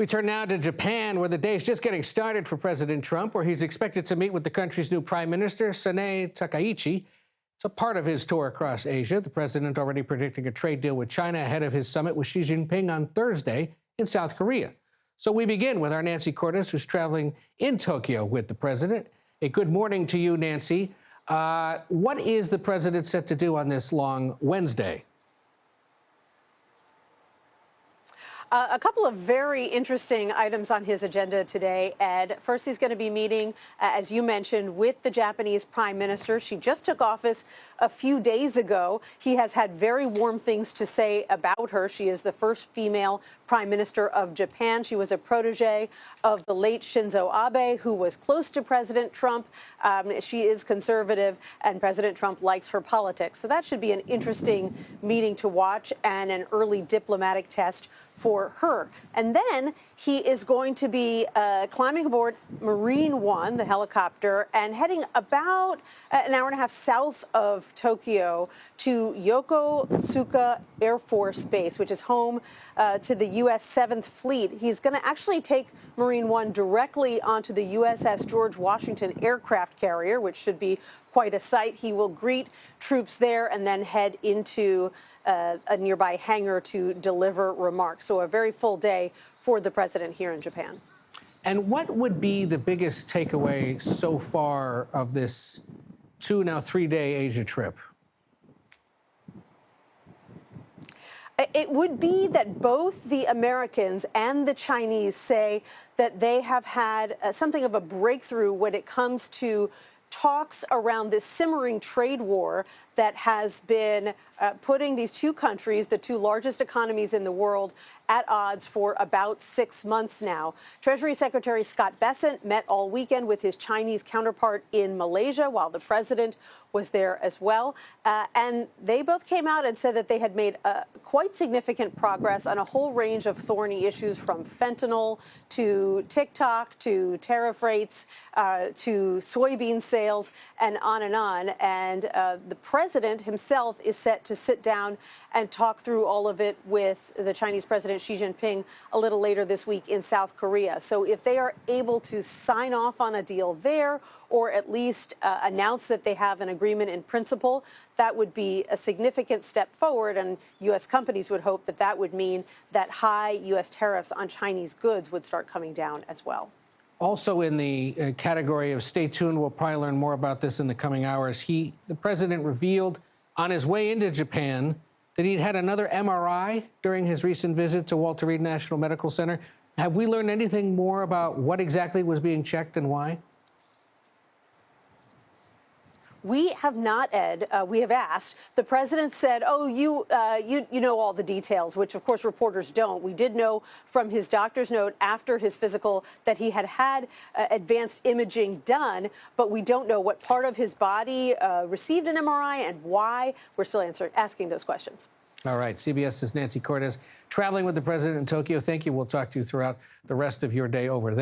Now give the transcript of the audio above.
We turn now to Japan, where the day is just getting started for President Trump, where he's expected to meet with the country's new prime minister, Sanae Takaichi. It's a part of his tour across Asia. The president already predicting a trade deal with China ahead of his summit with Xi Jinping on Thursday in South Korea. So we begin with our Nancy Cordes, who's traveling in Tokyo with the president. A good morning to you, Nancy. What is the president set to do on this long Wednesday? A couple of very interesting items on his agenda today, Ed. First, he's going to be meeting, as you mentioned, with the Japanese prime minister. She just took office a few days ago. He has had very warm things to say about her. She is the first female prime minister of Japan. She was a protege of the late Shinzo Abe, who was close to President Trump. She is conservative, and President Trump likes her politics. So that should be an interesting meeting to watch and an early diplomatic test for her. And then he is going to be climbing aboard Marine One, the helicopter, and heading about an hour and a half south of Tokyo to Yokosuka Air Force Base, which is home to the U.S. 7th Fleet. He's going to actually take Marine One directly onto the USS George Washington aircraft carrier, which should be quite a sight. He will greet troops there and then head into a nearby hangar to deliver remarks. So a very full day for the president here in Japan. And what would be the biggest takeaway so far of this now 3-day Asia trip? It would be that both the Americans and the Chinese say that they have had something of a breakthrough when it comes to talks around this simmering trade war that has been putting these two countries, the two largest economies in the world, at odds for about 6 months now. Treasury Secretary Scott Bessent met all weekend with his Chinese counterpart in Malaysia while the president was there as well. And they both came out and said that they had made quite significant progress on a whole range of thorny issues, from fentanyl to TikTok to tariff rates to soybean sales and on and on. And the president himself is set to sit down and talk through all of it with the Chinese President Xi Jinping a little later this week in South Korea. So if they are able to sign off on a deal there, or at least announce that they have an agreement in principle, that would be a significant step forward. And U.S. companies would hope that that would mean that high U.S. tariffs on Chinese goods would start coming down as well. Also in the category of stay tuned, we'll probably learn more about this in the coming hours. The president revealed on his way into Japan that he'd had another MRI during his recent visit to Walter Reed National Medical Center. Have we learned anything more about what exactly was being checked and why? We have not, Ed. We have asked. The president said, "Oh, you know all the details," which, of course, reporters don't. We did know from his doctor's note after his physical that he had had advanced imaging done, but we don't know what part of his body received an MRI and why. We're still asking those questions. All right. CBS's Nancy Cordes traveling with the president in Tokyo. Thank you. We'll talk to you throughout the rest of your day over there.